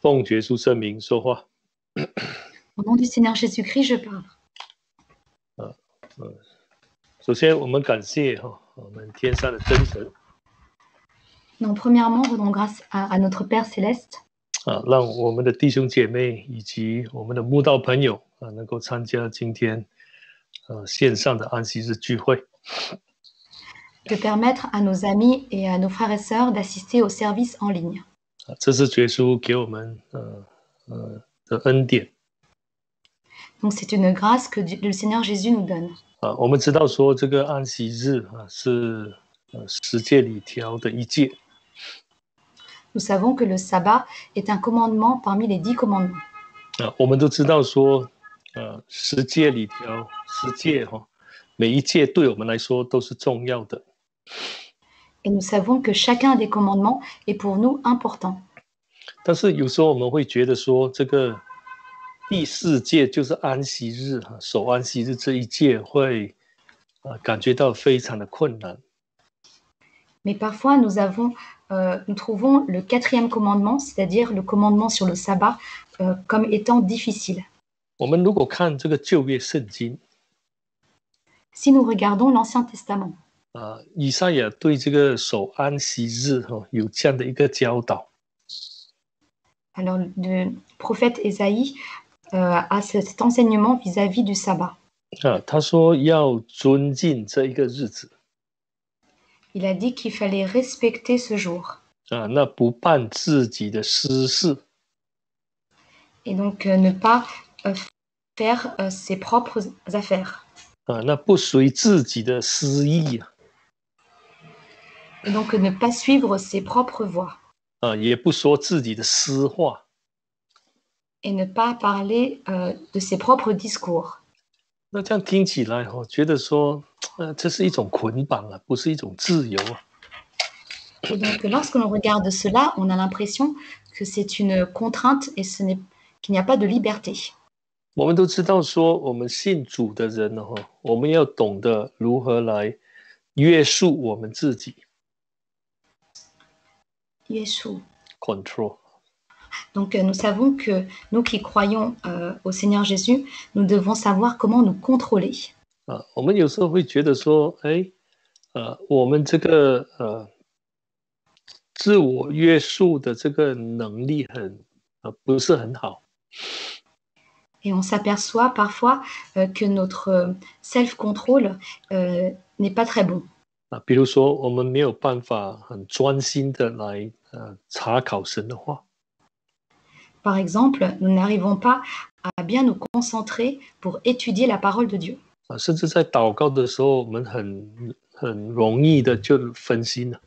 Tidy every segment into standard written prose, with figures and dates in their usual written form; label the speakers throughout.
Speaker 1: 奉耶稣圣名说话。
Speaker 2: Au nom du Seigneur Jésus-Christ, je parle.
Speaker 1: 首先，我们感谢我们天上的真神。
Speaker 2: Donc, premièrement, rendons grâce à notre Père céleste.
Speaker 1: 让我们的弟兄姐妹以及我们的慕道朋友能够参加今天线上的安息日聚会。
Speaker 2: De permettre à nos amis et à nos frères et sœurs d'assister au service en ligne.
Speaker 1: 这是耶稣给我们的恩典。
Speaker 2: Donc, c'est une grâce que le Seigneur Jésus nous donne.
Speaker 1: 我们知道说这个安息日是十诫里条的一诫。
Speaker 2: Nous savons que le sabbat est un commandement parmi les 10 commandements.
Speaker 1: 我们都知道说十诫里条十诫每一诫对我们来说都是重要的。
Speaker 2: Et nous savons que chacun des commandements est pour nous important.
Speaker 1: 但是有时候我们会觉得说这个第四诫就是安息日守安息日这一诫会感觉到非常的困难。
Speaker 2: Mais parfois, nous trouvons le 4e commandement, c'est-à-dire le commandement sur le sabbat, comme étant difficile.
Speaker 1: 我们如果看这个旧约圣经，
Speaker 2: Si nous regardons l'Ancien Testament,
Speaker 1: 以赛亚对这个守安息日有这样的一个教导。
Speaker 2: alors le prophète Ésaïe a cet enseignement vis-à-vis du sabbat.
Speaker 1: 他说要尊敬这一个日子。
Speaker 2: Il a dit qu'il fallait respecter ce jour.
Speaker 1: 那不办自己的私事。
Speaker 2: Et donc ne pas faire ses propres affaires.
Speaker 1: 那不随自己的私意。
Speaker 2: Et donc ne pas suivre ses propres voies.
Speaker 1: 也不说自己的私话。
Speaker 2: Et ne pas parler de ses propres discours.
Speaker 1: 那这样听起来觉得说这是一种捆绑不是一种自由。
Speaker 2: Et donc lorsque l'on regarde cela, on a l'impression que c'est une contrainte et qu'il n'y a pas de liberté.
Speaker 1: 我们都知道说我们信主的人我们要懂得如何来约束我们自己。
Speaker 2: Yeshua.
Speaker 1: Control.
Speaker 2: Donc nous savons que nous qui croyons au Seigneur Jésus, nous devons savoir comment nous contrôler.
Speaker 1: 我们有时候会觉得说我们这个自我约束的这个能力不是很好。
Speaker 2: Et on s'aperçoit parfois que notre self-control n'est pas très bon.
Speaker 1: 比如说我们没有办法很专心的来查考神的话。
Speaker 2: Par exemple, nous n'arrivons pas à bien nous concentrer pour étudier la parole de Dieu.
Speaker 1: 甚至在祷告的时候，我们很容易的就分心了。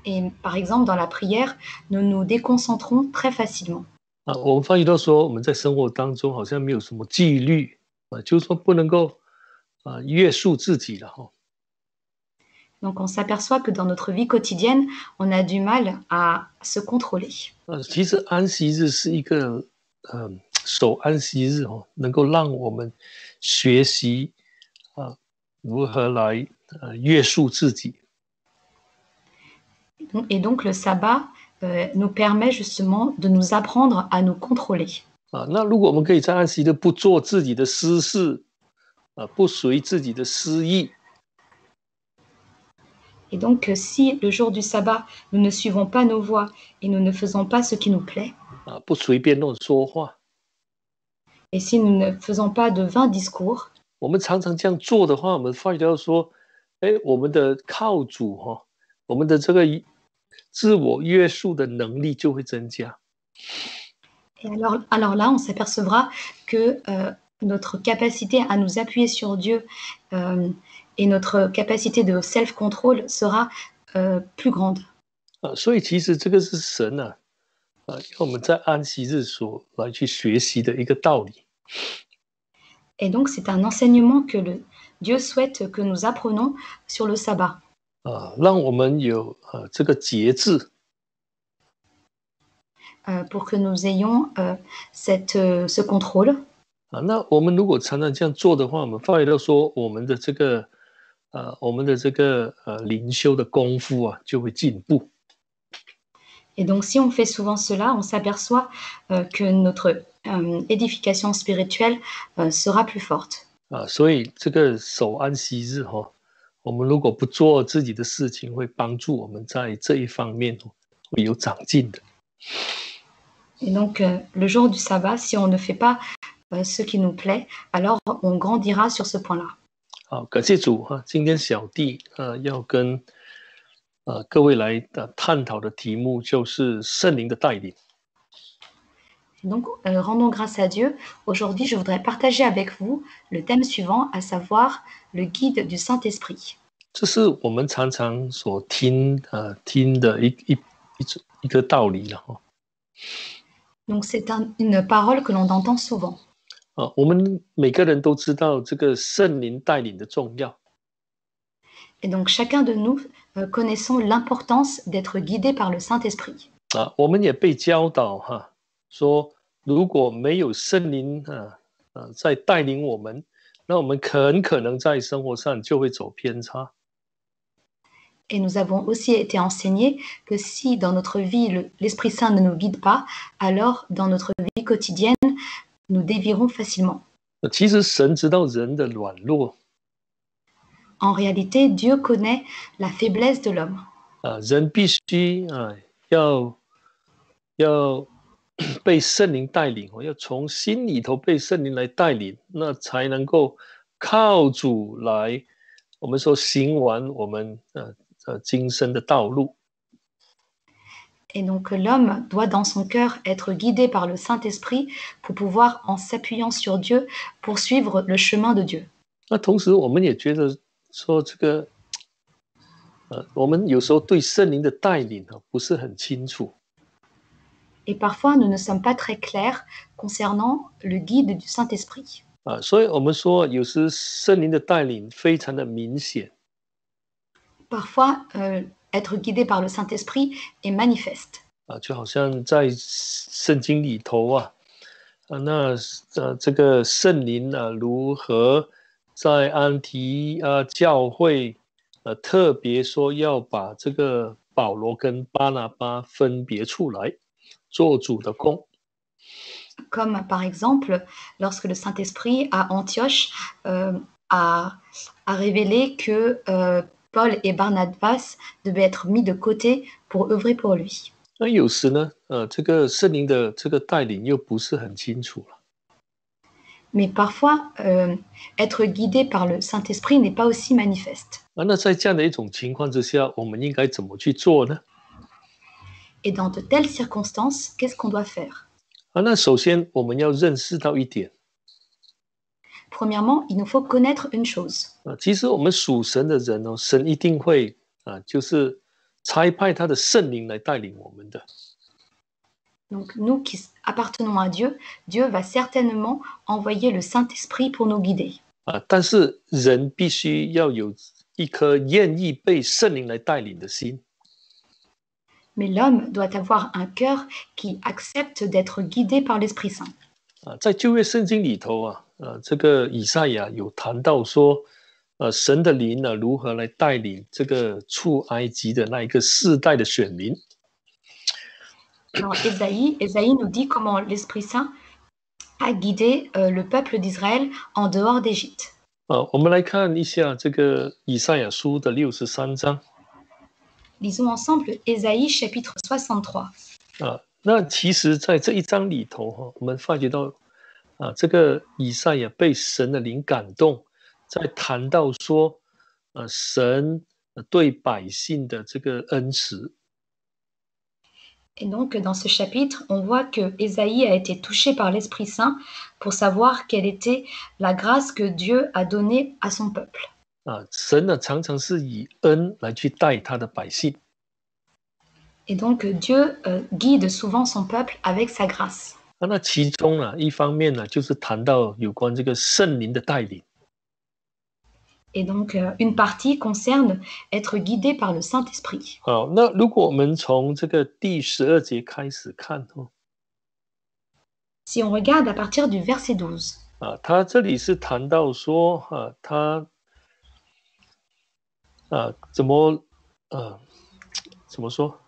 Speaker 2: Et par exemple, dans la prière, nous nous déconcentrons très facilement.
Speaker 1: 我们发觉到说，我们在生活当中好像没有什么纪律就是说不能够约束自己了
Speaker 2: Donc on s'aperçoit que dans notre vie quotidienne, on a du mal à se contrôler.
Speaker 1: 其实安息日是一个守安息日能够让我们学习如何来约束自己。
Speaker 2: Et donc le sabbat nous permet justement de nous apprendre à nous contrôler.
Speaker 1: 那如果我们可以在安息日不做自己的私事不随自己的私意。
Speaker 2: Et donc, si le jour du sabbat, nous ne suivons pas nos voies et nous ne faisons pas ce qui nous plaît,
Speaker 1: 不随便乱说话。
Speaker 2: et si nous ne faisons pas de vains discours,
Speaker 1: 我们常常这样做的话，我们发觉到说，我们的靠主我们的这个自我约束的能力就会增加。
Speaker 2: Et alors là, on s'apercevra que notre capacité à nous appuyer sur Dieu et notre capacité de self-control sera plus grande.
Speaker 1: 所以其实这个是神要我们在安息日所来去学习的一个道理。
Speaker 2: Et donc, c'est un enseignement que Dieu souhaite que nous apprenons sur le sabbat.
Speaker 1: 让我们有这个节制。
Speaker 2: pour que nous ayons ce contrôle.
Speaker 1: 那我们如果常常这样做的话，我们发觉到说，我们的这个灵修的功夫就会进步。
Speaker 2: Et donc, si on fait souvent cela, on s'aperçoit que notre édification spirituelle sera plus forte.
Speaker 1: 所以这个守安息日我们如果不做自己的事情，会帮助我们在这一方面会有长进的。
Speaker 2: Et donc, le jour du sabbat, si on ne fait pas ce qui nous plaît, alors on grandira sur ce point-là.
Speaker 1: 好，感谢主今天小弟要跟各位来探讨的题目就是圣灵的带领。
Speaker 2: Donc, rendons grâce à Dieu. Aujourd'hui, je voudrais partager avec vous le thème suivant, à savoir le guide du Saint-Esprit.
Speaker 1: 这是我们常常所听的一个道理了
Speaker 2: Donc, c'est une parole que l'on entend souvent.
Speaker 1: 我们每个人都知道这个圣灵带领的重要。
Speaker 2: Et donc, chacun de nous connaissons l'importance d'être guidé par le Saint-Esprit.
Speaker 1: 我们也被教导说如果没有圣灵在带领我们，那我们很可能在生活上就会走偏差。
Speaker 2: Et nous avons aussi été enseignés que si dans notre vie, l'Esprit Saint ne nous guide pas, alors dans notre vie quotidienne, nous dévierons facilement.
Speaker 1: 其实神知道人的软弱
Speaker 2: En réalité, Dieu connaît la faiblesse de l'homme.
Speaker 1: 人必须要被圣灵带领要从心里头被圣灵来带领，那才能够靠主来我们说行完我们今生的道路。
Speaker 2: Et donc l'homme doit dans son cœur être guidé par le Saint-Esprit pour pouvoir, en s'appuyant sur Dieu, poursuivre le chemin de Dieu.
Speaker 1: 那同时我们也觉得说这个我们有时候对圣灵的带领不是很清楚。
Speaker 2: Et parfois, nous ne sommes pas très clairs concernant le guide du Saint-Esprit.
Speaker 1: 所以我们说有时圣灵的带领非常的明显。
Speaker 2: Parfois, être guidé par le Saint-Esprit est manifeste.
Speaker 1: 就好像在圣经里头那这个圣灵如何在安提教会特别说要把这个保罗跟巴拿巴分别出来做主的工。
Speaker 2: Comme par exemple, lorsque le Saint-Esprit à Antioche a révélé que Paul et Barnabas devaient être mis de côté pour œuvrer pour lui.
Speaker 1: 那有时呢这个圣灵的这个带领又不是很清楚了。
Speaker 2: Mais parfois, être guidé par le Saint-Esprit n'est pas aussi manifeste.
Speaker 1: 那在这样的一种情况之下，我们应该怎么去做呢？
Speaker 2: Et dans de telles circonstances, qu'est-ce qu'on doit faire?
Speaker 1: 那首先我们要认识到一点
Speaker 2: Premièrement, il nous faut connaître une chose.
Speaker 1: 其实我们属神的人神一定会就是差派他的圣灵来带领我们的。
Speaker 2: Donc nous qui appartenons à Dieu, Dieu va certainement envoyer le Saint-Esprit pour nous guider.
Speaker 1: 但是人必须要有一颗愿意被圣灵来带领的心。
Speaker 2: Mais l'homme doit avoir un cœur qui accepte d'être guidé par l'Esprit Saint.
Speaker 1: 在旧约圣经里头这个以赛亚有谈到说神的灵如何来带领这个出埃及的那一个世代的选民。
Speaker 2: Alors Ésaïe nous dit comment l'Esprit Saint a guidé le peuple d'Israël en dehors d'Égypte.
Speaker 1: 我们来看一下这个以赛亚书的63章。
Speaker 2: Lisons ensemble Ésaïe chapitre 63.
Speaker 1: 那其实在这一章里头我们发觉到这个以赛亚被神的灵感动，在谈到说神对百姓的这个恩慈。
Speaker 2: Et donc, dans ce chapitre, on voit que Ésaïe a été touché par l'Esprit Saint pour savoir quelle était la grâce que Dieu a donnée à son peuple.
Speaker 1: 神常常是以恩来去待他的百姓。
Speaker 2: Et donc, Dieu guide souvent son peuple avec sa grâce.
Speaker 1: 那其中一方面就是谈到有关这个圣灵的带领。
Speaker 2: Et donc, une partie concerne être guidé par le Saint-Esprit.
Speaker 1: 好，那如果我们从这个第12节开始看
Speaker 2: Si on regarde à partir du verset 12.
Speaker 1: 他这里是谈到说他怎么说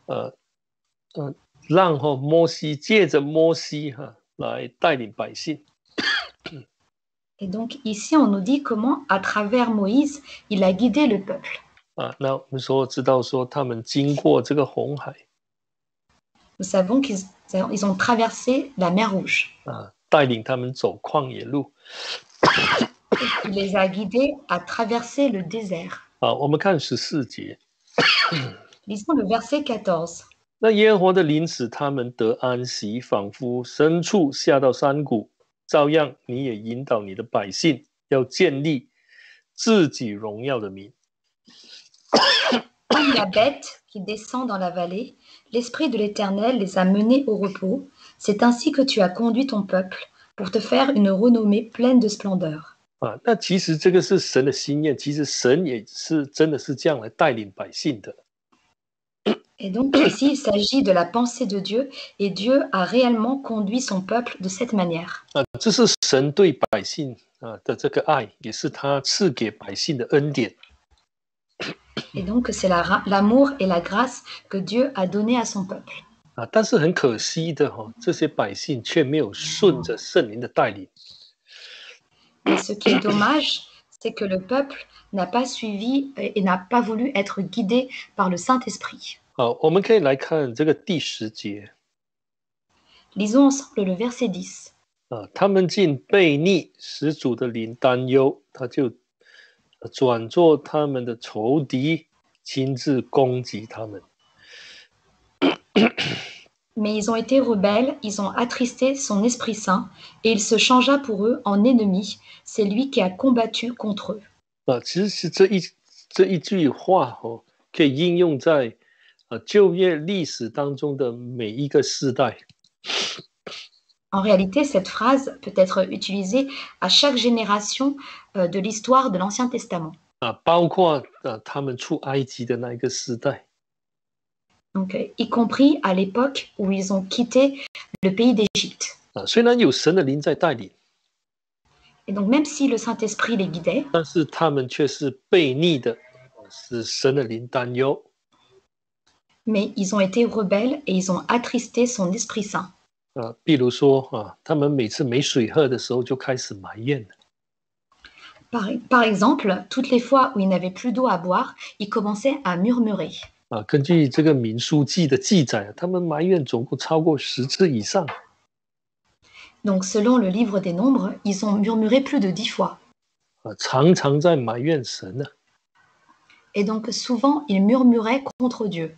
Speaker 1: 让摩西借着摩西来带领百姓。
Speaker 2: Et donc ici, on nous dit comment, à travers Moïse, il a guidé le peuple.
Speaker 1: 那我们知道说他们经过这个红海
Speaker 2: Nous savons qu'ils ont traversé la mer Rouge.
Speaker 1: 带领他们走旷野路。
Speaker 2: Il les a guidés à traverser le désert.
Speaker 1: 我们看14节。
Speaker 2: Lisons le verset 14.
Speaker 1: 那耶和华的灵使他们得安息，仿佛牲畜下到山谷，照样你也引导你的百姓，要建立自己荣耀的名。
Speaker 2: Comme la bête qui descend dans la vallée, l'Esprit de l'Éternel les a menés au repos. C'est ainsi que tu as conduit ton peuple pour te faire une renommée pleine de splendeur.
Speaker 1: 那其实这个是神的心愿，其实神也是真的是这样来带领百姓的。
Speaker 2: Et donc ici, il s'agit de la pensée de Dieu, et Dieu a réellement conduit son peuple de cette manière.
Speaker 1: 这是神对百姓的这个爱，也是他赐给百姓的恩典。
Speaker 2: Et donc c'est l'amour et la grâce que Dieu a donné à son peuple.
Speaker 1: 但是很可惜的这些百姓却没有顺着圣灵的带领。
Speaker 2: Mais ce qui est dommage, c'est que le peuple n'a pas suivi et n'a pas voulu être guidé par le Saint-Esprit.
Speaker 1: 我们可以来看这个第10节。
Speaker 2: Lisons ensemble le verset 10.
Speaker 1: 他们竟悖逆，使主的灵担忧，他就转作他们的仇敌，亲自攻击他们。
Speaker 2: Mais ils ont été rebelles, ils ont attristé son Esprit Saint, et il se changea pour eux en ennemi. C'est lui qui a combattu contre eux.
Speaker 1: 其实这一句话可以应用在旧约历史当中的每一个世代。
Speaker 2: En réalité, cette phrase peut être utilisée à chaque génération de l'histoire de l'Ancien Testament.
Speaker 1: 包括他们出埃及的那一个世代。
Speaker 2: Donc, y compris à l'époque où ils ont quitté le pays d'Égypte.
Speaker 1: 虽然有神的灵在带领，
Speaker 2: Et donc, même si le Saint-Esprit les guidait,
Speaker 1: 但是他们却是悖逆的，使神的灵担忧。
Speaker 2: mais ils ont été rebelles et ils ont attristé son Esprit Saint.
Speaker 1: 比如说他们每次没水喝的时候就开始埋怨了。
Speaker 2: Par exemple, toutes les fois où ils n'avaient plus d'eau à boire, ils commençaient à murmurer.
Speaker 1: 根据这个民数记的记载，他们埋怨总共超过10次以上。
Speaker 2: Donc, selon le livre des Nombres, ils ont murmuré plus de 10 fois.
Speaker 1: 常常在埋怨神。
Speaker 2: Et donc, souvent, ils murmuraient contre Dieu.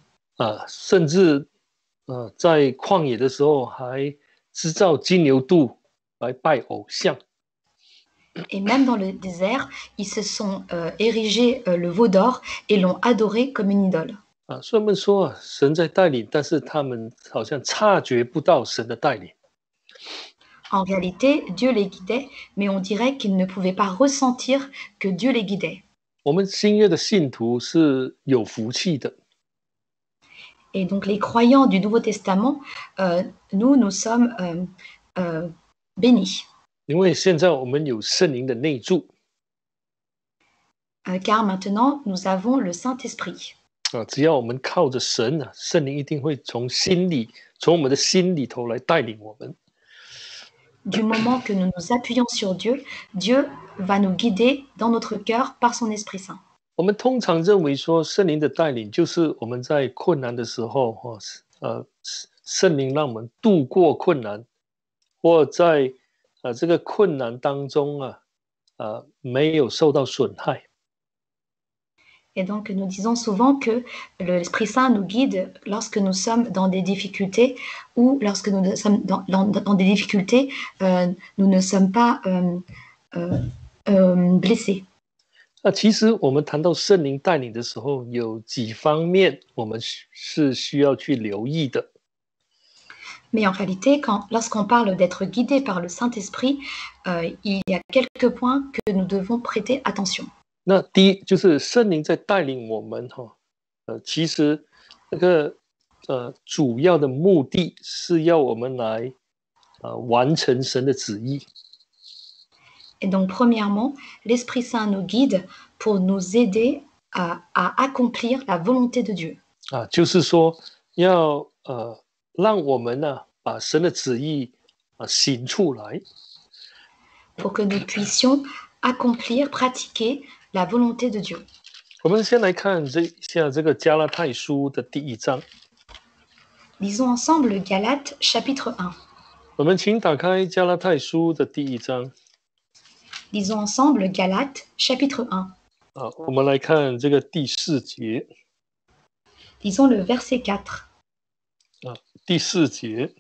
Speaker 1: 甚至在旷野的时候还制造金牛犊来拜偶像。
Speaker 2: Et même dans le désert, ils se sont érigés le veau d'or et l'ont adoré comme une idole.
Speaker 1: 所以我们说神在带领，但是他们好像察觉不到神的带领。
Speaker 2: En réalité, Dieu les guidait, mais on dirait qu'ils ne pouvaient pas ressentir que Dieu les guidait.
Speaker 1: 我们新约的信徒是有福气的。
Speaker 2: Et donc les croyants du Nouveau Testament, nous sommes bénis.
Speaker 1: 因为现在我们有圣灵的内住。
Speaker 2: Car maintenant, nous avons le Saint-Esprit.
Speaker 1: 只要我们靠着神圣灵一定会从我们的心里头来带领我们。
Speaker 2: Du moment que nous nous appuyons sur Dieu, Dieu va nous guider dans notre cœur par son Esprit Saint.
Speaker 1: 我们通常认为说圣灵的带领就是我们在困难的时候圣灵让我们度过困难，或在这个困难当中没有受到损害。
Speaker 2: Et donc, nous disons souvent que l'Esprit Saint nous guide lorsque nous sommes dans des difficultés ou lorsque nous sommes dans des difficultés, nous ne sommes pas blessés.
Speaker 1: 其实我们谈到圣灵带领的时候，有几方面我们是需要去留意的。
Speaker 2: Mais en réalité, lorsqu'on parle d'être guidé par le Saint-Esprit, il y a quelques points que nous devons prêter attention.
Speaker 1: 那第一就是圣灵在带领我们其实那个主要的目的是要我们来完成神的旨意。
Speaker 2: Et donc, premièrement, l'Esprit Saint nous guide pour nous aider à accomplir la volonté de Dieu.
Speaker 1: 就是说要让我们呢把神的旨意行出来。
Speaker 2: pour que nous puissions accomplir, pratiquer la volonté de Dieu.
Speaker 1: 我们先来看一下这个加拉太书的第1章。
Speaker 2: Lisons ensemble Galates chapitre 1.
Speaker 1: 我们请打开加拉太书的第1章。
Speaker 2: Lisons ensemble Galates chapitre 1.
Speaker 1: 我们来看这个第4节。
Speaker 2: Lisons le verset 4.
Speaker 1: 第4节。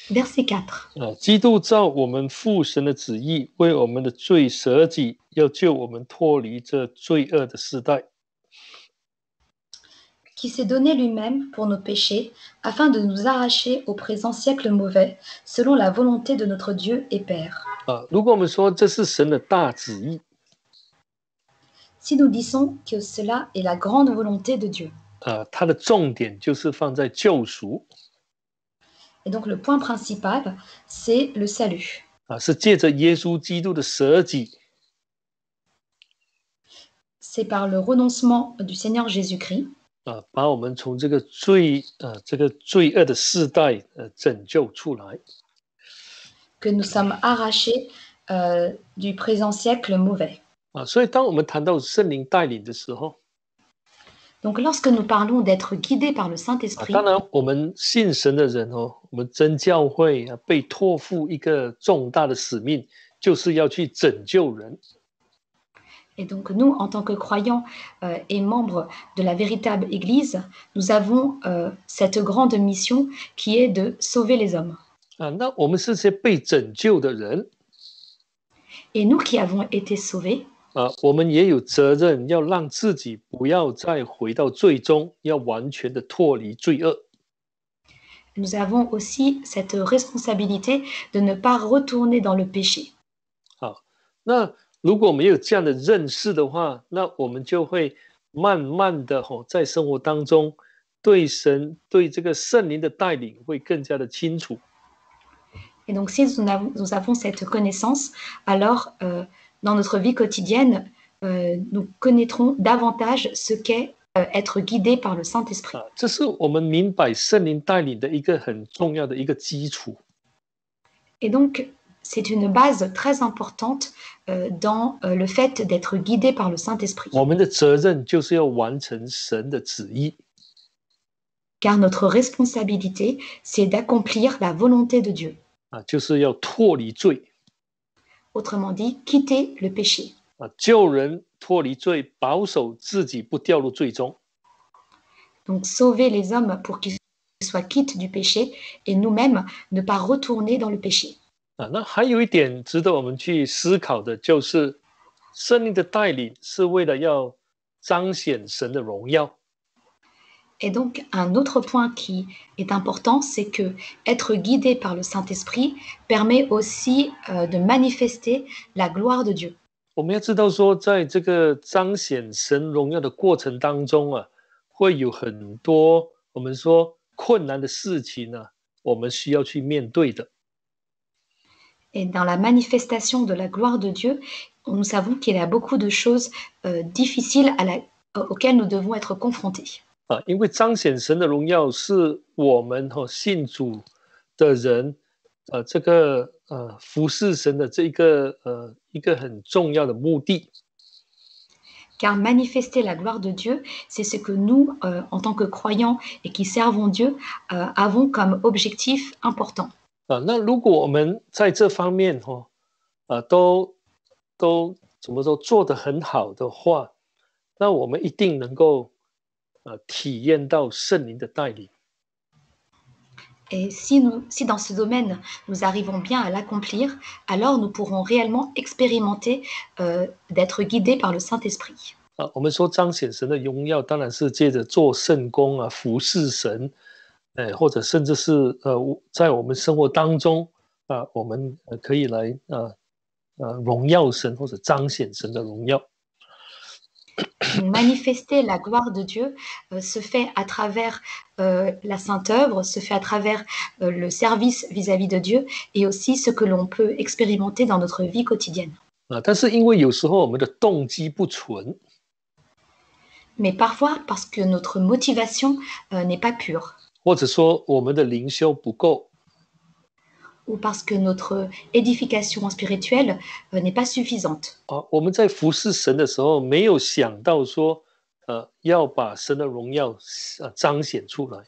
Speaker 2: Verset 4.
Speaker 1: 基督照我们父神的旨意，为我们的罪舍己，要救我们脱离这罪恶的世代。
Speaker 2: Qui s'est donné lui-même pour nos péchés, afin de nous arracher au présent siècle mauvais, selon la volonté de notre Dieu et Père.
Speaker 1: 如果我们说这是神的大旨意，
Speaker 2: Si nous disons que cela est la grande volonté de Dieu,
Speaker 1: 它的重点就是放在救赎。
Speaker 2: et donc le point principal, c'est le salut.
Speaker 1: 是借着耶稣基督的舍己，
Speaker 2: C'est par le renoncement du Seigneur Jésus-Christ
Speaker 1: 把我们从这个罪恶的世代拯救出来。
Speaker 2: que nous sommes arrachés du présent siècle mauvais.
Speaker 1: 所以当我们谈到圣灵带领的时候，
Speaker 2: Donc lorsque nous parlons d'être guidés par le Saint-Esprit,
Speaker 1: 当然我们信神的人我们真教会被托付一个重大的使命，就是要去拯救人。
Speaker 2: et donc nous, en tant que croyants et membres de la véritable Église, nous avons cette grande mission qui est de sauver les hommes.
Speaker 1: 那我们是些被拯救的人，
Speaker 2: Et nous qui avons été sauvés,
Speaker 1: 我们也有责任要让自己不要再回到罪中，要完全的脱离罪恶。
Speaker 2: nous avons aussi cette responsabilité de ne pas retourner dans le péché.
Speaker 1: 那如果我们有这样的认识的话，那我们就会慢慢的在生活当中对神对这个圣灵的带领会更加的清楚。
Speaker 2: Et donc si nous avons cette connaissance, alors dans notre vie quotidienne, nous connaîtrons davantage ce qu'est être guidé par le Saint-Esprit.
Speaker 1: 这是我们明白圣灵带领的一个很重要的一个基础。
Speaker 2: Et donc c'est une base très importante dans le fait d'être guidé par le Saint-Esprit.
Speaker 1: 我们的责任就是要完成神的旨意。
Speaker 2: Car notre responsabilité, c'est d'accomplir la volonté de Dieu.
Speaker 1: 就是要脱离罪。
Speaker 2: Autrement dit, quitter le péché.
Speaker 1: 救人脱离罪，保守自己不掉入罪中。
Speaker 2: Donc sauver les hommes pour qu'ils soient quittes du péché et nous-mêmes ne pas retourner dans le péché.
Speaker 1: 那还有一点值得我们去思考的，就是圣灵的带领是为了要彰显神的荣耀。
Speaker 2: Et donc, un autre point qui est important, c'est que être guidé par le Saint-Esprit permet aussi de manifester la gloire de Dieu.
Speaker 1: 我们要知道说，在这个彰显神荣耀的过程当中会有很多我们说困难的事情我们需要去面对的。
Speaker 2: Et dans la manifestation de la gloire de Dieu, nous savons qu'il y a beaucoup de choses difficiles auxquelles nous devons être confrontés.
Speaker 1: 因为彰显神的荣耀是我们信主的人这个服侍神的这一个很重要的目的。
Speaker 2: Car manifester la gloire de Dieu, c'est ce que nous, en tant que croyants et qui servons Dieu, avons comme objectif important.
Speaker 1: 那如果我们在这方面都怎么说做得很好的话，那我们一定能够体验到圣灵的带领。
Speaker 2: Et si dans ce domaine, nous arrivons bien à l'accomplir, alors nous pourrons réellement expérimenter d'être guidés par le Saint-Esprit.
Speaker 1: 我们说彰显神的荣耀，当然是借着做圣工服侍神，或者甚至是在我们生活当中我们可以来荣耀神或者彰显神的荣耀。
Speaker 2: Manifester la gloire de Dieu se fait à travers la sainte œuvre, se fait à travers le service vis-à-vis de Dieu et aussi ce que l'on peut expérimenter dans notre vie quotidienne.
Speaker 1: 但是因为有时候我们的动机不纯，
Speaker 2: Mais parfois parce que notre motivation n'est pas pure.
Speaker 1: 或者说我们的灵修不够，
Speaker 2: ou parce que notre édification spirituelle n'est pas suffisante.
Speaker 1: 我们在服侍神的时候，没有想到说，要把神的荣耀彰显出来。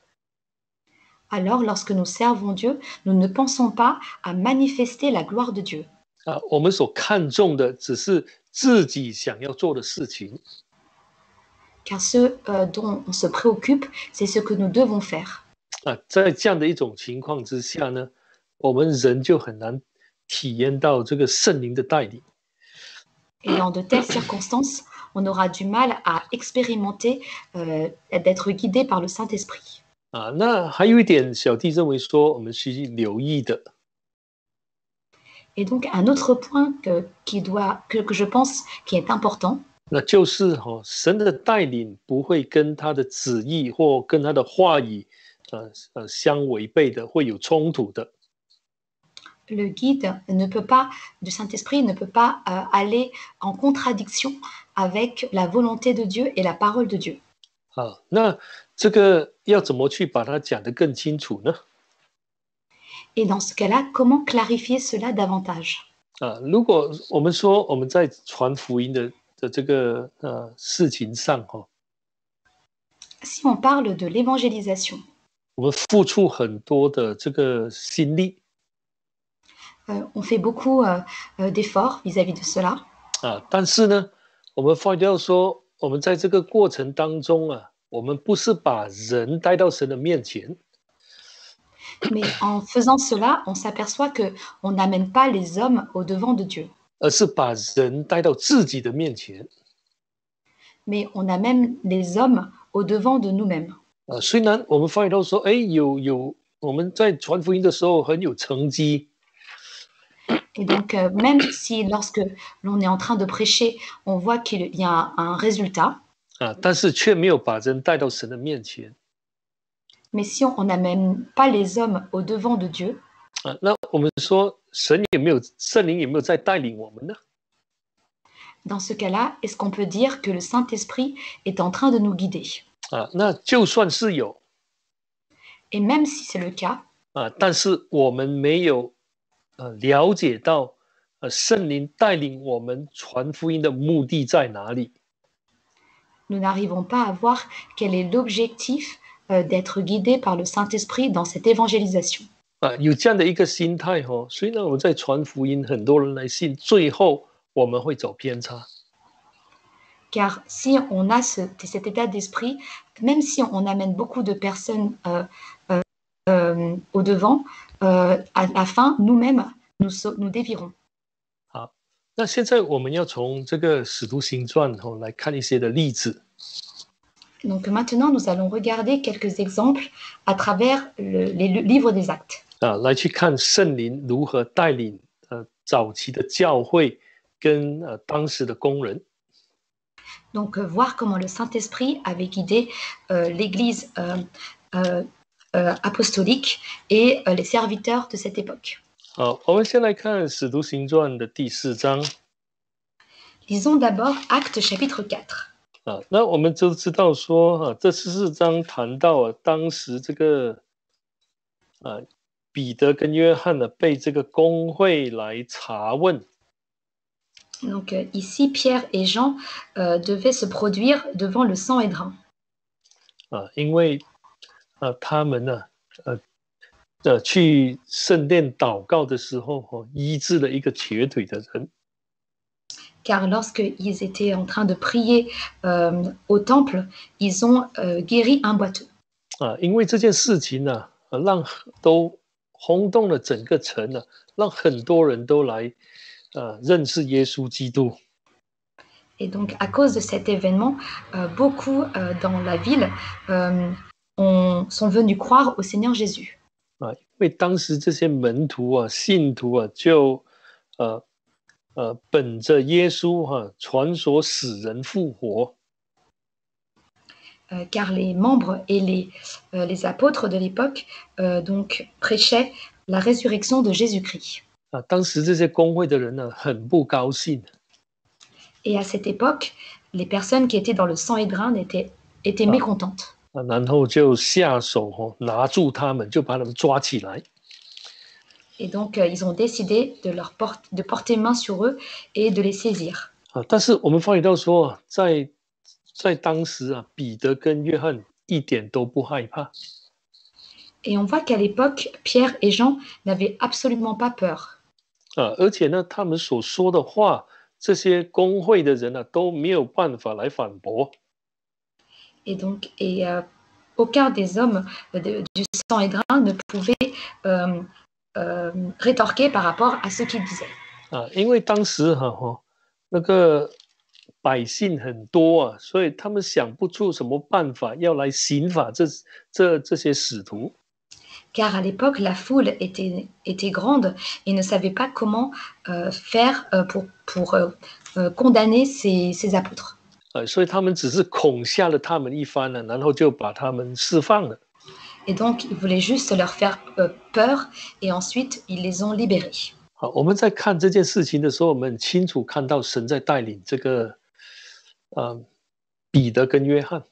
Speaker 2: Alors, lorsque nous servons Dieu, nous ne pensons pas à manifester la gloire de Dieu,
Speaker 1: 我们所看重的只是自己想要做的事情。
Speaker 2: car ce dont on se préoccupe, c'est ce que nous devons faire.
Speaker 1: 在这样的一种情况之下呢，我们人就很难体验到这个圣灵的带领。
Speaker 2: Et dans de telles circonstances, on aura du mal à expérimenter d'être guidé par le Saint-Esprit.
Speaker 1: 那还有一点，小弟认为说，我们需留意的，
Speaker 2: Et donc, un autre point que je pense qui est important,
Speaker 1: 那就是神的带领不会跟他的旨意或跟他的话语相违背的，会有冲突的。
Speaker 2: le guide ne peut pas, du Saint-Esprit ne peut pas aller en contradiction avec la volonté de Dieu et la parole de Dieu.
Speaker 1: 那这个要怎么去把它讲得更清楚呢？
Speaker 2: Et dans ce cas-là, comment clarifier cela davantage?
Speaker 1: 如果我们说我们在传福音的这个事情上
Speaker 2: Si on parle de l'évangélisation,
Speaker 1: 我们付出很多的这个心力，
Speaker 2: on fait beaucoup d'efforts vis-à-vis de cela.
Speaker 1: 但是呢，我们发觉到说，我们在这个过程当中我们不是把人带到神的面前，
Speaker 2: Mais en faisant cela, on s'aperçoit qu'on n'amène pas les hommes au devant de Dieu,
Speaker 1: 而是把人带到自己的面前。
Speaker 2: mais on amène les hommes au devant de nous-mêmes.
Speaker 1: 虽然我们发觉到说，我们在传福音的时候很有成绩，
Speaker 2: Et donc, même si lorsque l'on est en train de prêcher, on voit qu'il y a un résultat,
Speaker 1: 但是却没有把人带到神的面前。
Speaker 2: mais si on n'amène pas les hommes au devant de Dieu,
Speaker 1: 那我们说圣灵有没有在带领我们呢？
Speaker 2: dans ce cas-là, est-ce qu'on peut dire que le Saint-Esprit est en train de nous guider?
Speaker 1: 那就算是有
Speaker 2: Et même si c'est le cas,
Speaker 1: 但是我们没有了解到圣灵带领我们传福音的目的在哪里。
Speaker 2: nous n'arrivons pas à voir quel est l'objectif d'être guidé par le Saint-Esprit dans cette évangélisation.
Speaker 1: 有这样的一个心态虽然我们在传福音，很多人来信，最后我们会走偏差。
Speaker 2: Car si on a cet état d'esprit, même si on amène beaucoup de personnes au devant, à la fin, nous-mêmes, nous dévirons.
Speaker 1: 那现在我们要从这个使徒行传来看一些的例子。
Speaker 2: Donc maintenant, nous allons regarder quelques exemples à travers les livres des actes.
Speaker 1: 来去看圣灵如何带领早期的教会跟当时的工人。
Speaker 2: Donc voir comment le Saint-Esprit avait guidé l'Église apostolique et les serviteurs de cette époque.
Speaker 1: 我们先来看使徒行传的第4章。
Speaker 2: Lisons d'abord Actes chapitre 4.
Speaker 1: 那我们就知道说这14章谈到当时这个彼得跟约翰被这个公会来查问。
Speaker 2: Donc ici, Pierre et Jean devaient se produire devant le Sanhédrin.
Speaker 1: 因为他们去圣殿祷告的时候医治了一个瘸腿的人。
Speaker 2: Car lorsqu'ils étaient en train de prier au temple, ils ont guéri un boiteux.
Speaker 1: 因为这件事情让都轰动了整个城让很多人都来认识耶稣基督。
Speaker 2: Et donc, à cause de cet événement, beaucoup dans la ville sont venus croire au Seigneur Jésus.
Speaker 1: 因为当时这些门徒信徒就本着耶稣传说死人复活。
Speaker 2: Car les membres et les apôtres de l'époque donc prêchaient la résurrection de Jésus-Christ.
Speaker 1: 当时这些公会的人很不高兴。
Speaker 2: Et à cette époque, les personnes qui étaient dans le Sanhédrin étaient mécontentes.
Speaker 1: 然后就下手拿住他们，就把他们抓起来。
Speaker 2: Et donc, ils ont décidé de porter main sur eux et de les saisir.
Speaker 1: 但是我们发现到说，在当时彼得跟约翰一点都不害怕。
Speaker 2: Et on voit qu'à l'époque, Pierre et Jean n'avaient absolument pas peur.
Speaker 1: 而且呢，他们所说的话，这些公会的人都没有办法来反驳。
Speaker 2: Et donc, aucun des hommes du Sanhédrin ne pouvait rétorquer par rapport à ce qu'il disait.
Speaker 1: 因为当时那个百姓很多所以他们想不出什么办法要来刑罚这些使徒。
Speaker 2: Car à l'époque, la foule était grande et ne savait pas comment faire pour condamner ces apôtres.
Speaker 1: 所以他们只是恐吓了他们一番然后就把他们释放了。
Speaker 2: Et donc, ils voulaient juste leur faire peur et ensuite, ils les ont libérés.
Speaker 1: 好，我们在看这件事情的时候，我们很清楚看到神在带领这个彼得跟约翰。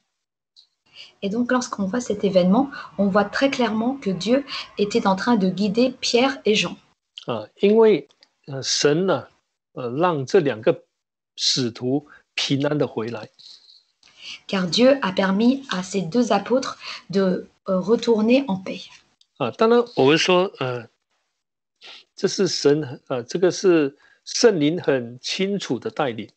Speaker 2: Et donc, lorsqu'on voit cet événement, on voit très clairement que Dieu était en train de guider Pierre et Jean.
Speaker 1: 因为神呢，让这两个使徒平安的回来。
Speaker 2: Car Dieu a permis à ces deux apôtres de retourner en paix.
Speaker 1: 当然我会说，这是神这个是圣灵很清楚的带领。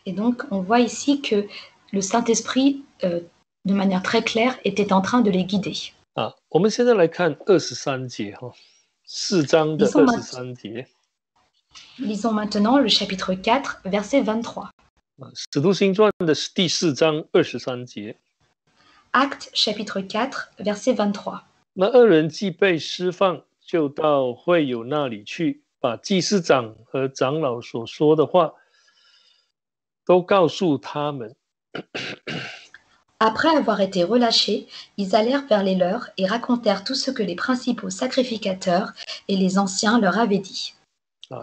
Speaker 2: Et donc, on voit ici que le Saint-Esprit, de manière très claire, était en train de les guider.
Speaker 1: 我们现在来看23节4章的23节。
Speaker 2: Lisons maintenant le chapitre 4, verset 23.
Speaker 1: 使徒行传的第4章23节。
Speaker 2: Actes chapitre 4, verset 23.
Speaker 1: 那二人既被释放，就到会友那里去，把祭司长和长老所说的话都告诉他们。
Speaker 2: Après avoir été relâchés, ils allèrent vers les leurs et racontèrent tout ce que les principaux sacrificateurs et les anciens leur avaient dit.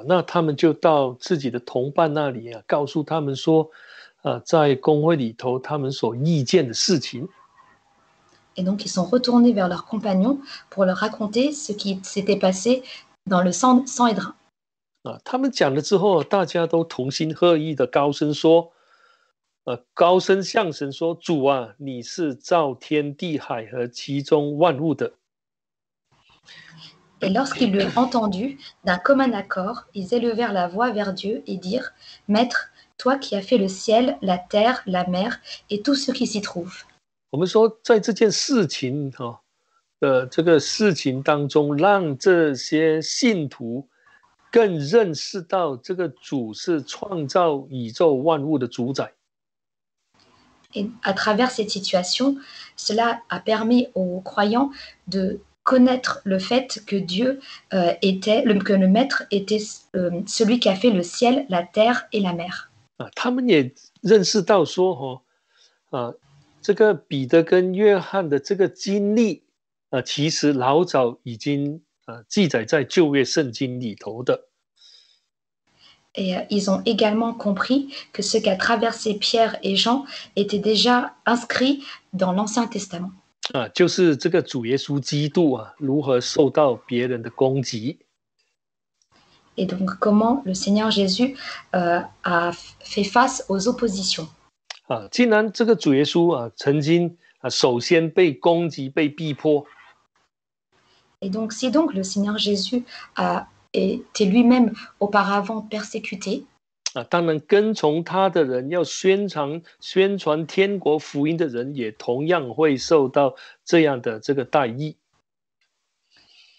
Speaker 1: 那他们就到自己的同伴那里告诉他们说，在公会里头他们所意见的事情。
Speaker 2: Et donc ils sont retournés vers leurs compagnons pour leur raconter ce qui s'était passé dans le Sanhédrin.
Speaker 1: 他们讲了之后，大家都同心合意的高声说，高声向神说：“主啊，你是造天地海和其中万物的。”
Speaker 2: Et lorsqu'ils l'eurent entendu, d'un commun accord, ils élevèrent la voix vers Dieu et dirent: Maître, toi qui as fait le ciel, la terre, la mer et tout ce qui s'y trouve.
Speaker 1: 我们说，在这件事情这个事情当中，让这些信徒更认识到这个主是创造宇宙万物的主宰。
Speaker 2: Et à travers cette situation, cela a permis aux croyants de connaître le fait que Dieu que le Maître était celui qui a fait le ciel, la terre et la mer.
Speaker 1: 他们也认识到说，这个彼得跟约翰的这个经历，其实老早已经记载在旧约圣经里头的。
Speaker 2: Et ils ont également compris que ce qu'a traversé Pierre et Jean était déjà inscrit dans l'Ancien Testament.
Speaker 1: 就是这个主耶稣基督如何受到别人的攻击。
Speaker 2: Et donc comment le Seigneur Jésus a fait face aux oppositions.
Speaker 1: 既然这个主耶稣曾经首先被攻击、被逼迫。
Speaker 2: Et donc si donc le Seigneur Jésus a été lui-même auparavant persécuté.
Speaker 1: 当然跟从他的人要宣传天国福音的人也同样会受到这样的这个待遇。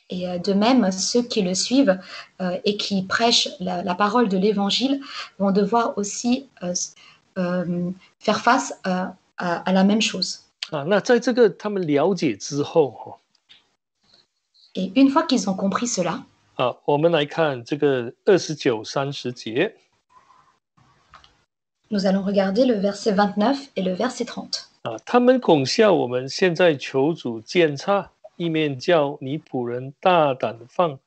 Speaker 2: Et de même, ceux qui le suivent et qui prêchent la parole de l'Évangile vont devoir aussi faire face à la même chose.
Speaker 1: 那在这个他们了解之后，
Speaker 2: Et une fois qu'ils ont compris cela,
Speaker 1: 我们来看这个29、30节。
Speaker 2: Nous allons regarder le verset 29 et le verset 30.
Speaker 1: 他们恐吓我们，现在求主鉴察，一面叫你仆人大胆放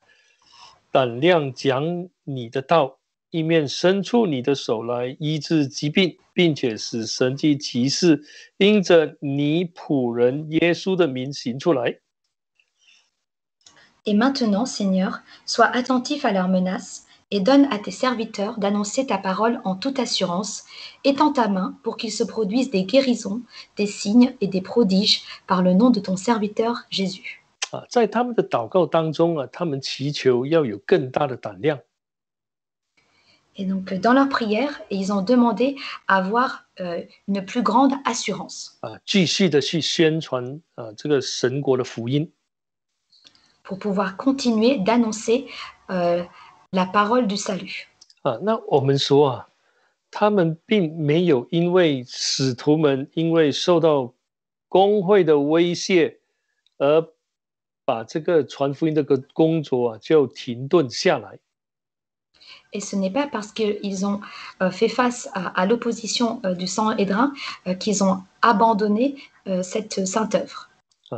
Speaker 1: 胆量讲你的道，一面伸出你的手来医治疾病，并且使神迹奇事因着你仆人耶稣的名行出来。
Speaker 2: Et maintenant, Seigneur, sois attentif à leurs menaces et donne à tes serviteurs d'annoncer ta parole en toute assurance. Étends ta main pour qu'il se produisent des guérisons, des signes et des prodiges par le nom de ton serviteur Jésus.
Speaker 1: 在他们的祷告当中他们祈求要有更大的胆量。
Speaker 2: Et donc, dans leur prière, ils ont demandé à avoir une plus grande assurance.
Speaker 1: 继续的去宣传这个神国的福音。
Speaker 2: Pour pouvoir continuer d'annoncer la parole du salut.
Speaker 1: 那我们说他们并没有因为使徒们因为受到公会的威胁而把这个传福音这个工作就停顿下来。
Speaker 2: Et ce n'est pas parce qu'ils ont fait face à l'opposition du Sanhédrin qu'ils ont abandonné cette sainte œuvre.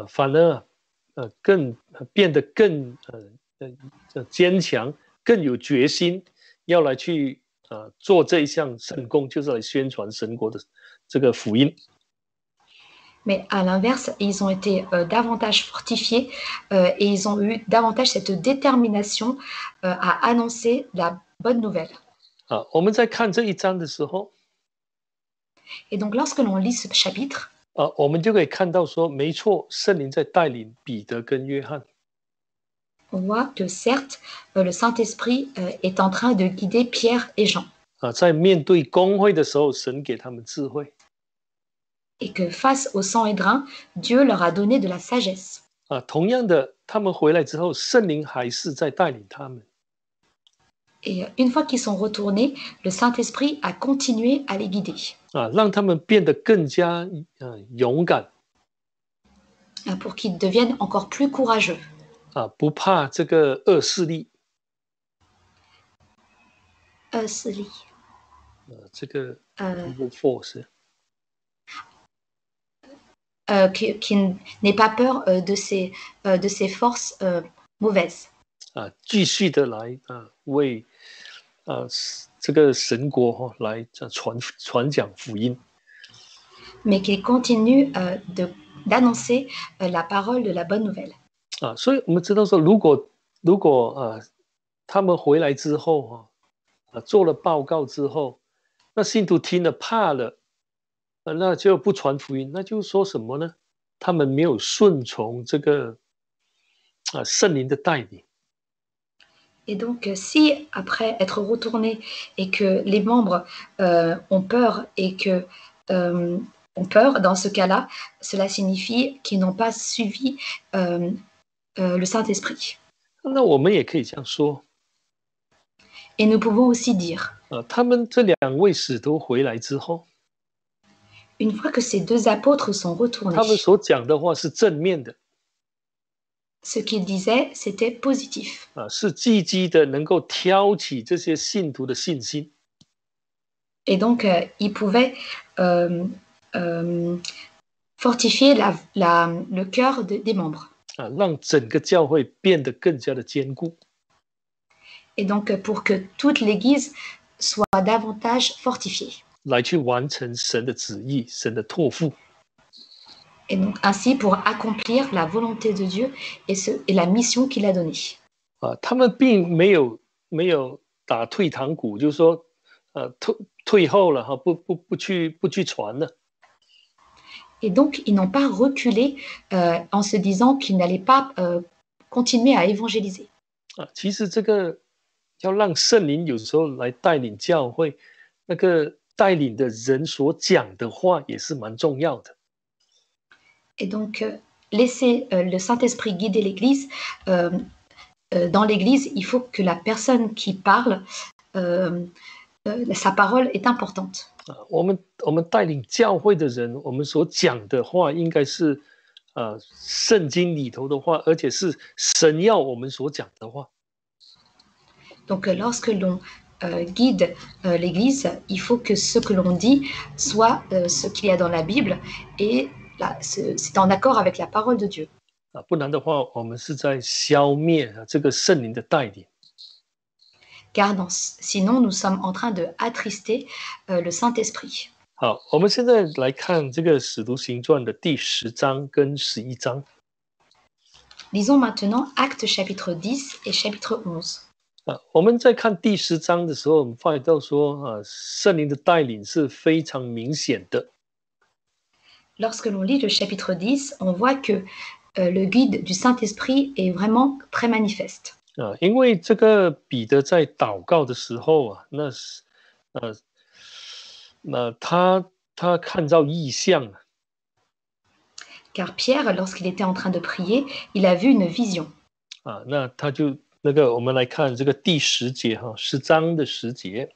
Speaker 1: 反而更变得更坚强，更有决心，要来去做这一项神工，就是来宣传神国的这个福音。
Speaker 2: Mais à l'inverse, ils ont été davantage fortifiés et ils ont eu davantage cette détermination à annoncer la bonne nouvelle.
Speaker 1: 我们在看这一章的时候，
Speaker 2: Et donc lorsque l'on lit ce chapitre,
Speaker 1: 我们就可以看到说，没错，圣灵在带领彼得跟约翰。
Speaker 2: on voit que certes, le Saint-Esprit est en train de guider Pierre et Jean.
Speaker 1: 在面对公会的时候，神给他们智慧。
Speaker 2: Et que face au Sanhédrin, Dieu leur a donné de la sagesse.
Speaker 1: 同样的，他们回来之后，圣灵还是在带领他们。
Speaker 2: Et une fois qu'ils sont retournés, le Saint-Esprit a continué à les guider.
Speaker 1: 让他们变得更加勇敢。
Speaker 2: Pour qu'ils deviennent encore plus courageux.
Speaker 1: 不怕这个恶势力。
Speaker 2: 恶势力。
Speaker 1: 这个 force。
Speaker 2: qui n'ait pas peur de ces forces mauvaises.
Speaker 1: 继续的来为这个神国来传讲福音。
Speaker 2: Mais qu'il continue d'annoncer la parole de la bonne nouvelle.
Speaker 1: 所以我们知道说，如果他们回来之后做了报告之后，那信徒听了怕了。 那就不传福音，那就说什么呢？他们没有顺从这个圣灵的带领。
Speaker 2: Et donc, si après être retournés et que les membres ont peur et que ont peur, dans ce cas-là, cela signifie qu'ils n'ont pas suivi le Saint-Esprit.
Speaker 1: 那我们也可以这样说。
Speaker 2: Et nous pouvons aussi dire.
Speaker 1: 他们这两位使徒回来之后。
Speaker 2: Une fois que ces deux apôtres sont retournés,
Speaker 1: 他们所讲的话是正面的。
Speaker 2: ce qu'ils disaient, c'était positif.
Speaker 1: 是积极的，能够挑起这些信徒的信心。
Speaker 2: Et donc, ils pouvaient fortifier le cœur des membres.
Speaker 1: 让整个教会变得更加的坚固。
Speaker 2: Et donc, pour que toute l'Église soit davantage fortifiée.
Speaker 1: 来去完成神的旨意，神的托付。
Speaker 2: Et donc ainsi pour accomplir la volonté de Dieu et la mission qu'il a donnée.
Speaker 1: 他们并没有打退堂鼓，就是说退后了不去传了。
Speaker 2: Et donc ils n'ont pas reculé en se disant qu'ils n'allaient pas continuer à évangéliser.
Speaker 1: 其实这个要让圣灵有时候来带领教会，那个。 带领的人所讲的话也是蛮重要的。
Speaker 2: Et donc, laisser le Saint-Esprit guider l'Église. Dans l'Église, il faut que la personne qui parle, sa parole est importante.
Speaker 1: 我们带领教会的人，我们所讲的话应该是圣经里头的话，而且是神要我们所讲的话。
Speaker 2: Donc, lorsque l'on guide l'Église, il faut que ce que l'on dit soit ce qu'il y a dans la Bible et c'est en accord avec la parole de Dieu.
Speaker 1: 不然的话，我们是在消灭这个圣灵的带领。
Speaker 2: car sinon nous sommes en train de attrister le Saint-Esprit.
Speaker 1: 好，我们现在来看这个《使徒行传》的第10章跟11章。
Speaker 2: Lisons maintenant Actes chapitre 10 et chapitre 11.
Speaker 1: 我们在看第10章的时候，我们发现到说，圣灵的带领是非常明显的。
Speaker 2: Lorsque l'on lit le chapitre 10, on voit que le guide du Saint-Esprit est vraiment très manifeste.
Speaker 1: 因为这个彼得在祷告的时候他看到异象。
Speaker 2: Car Pierre, lorsqu'il était en train de prier, il a vu une vision.
Speaker 1: 那他就我们来看这个第10节10章的10节。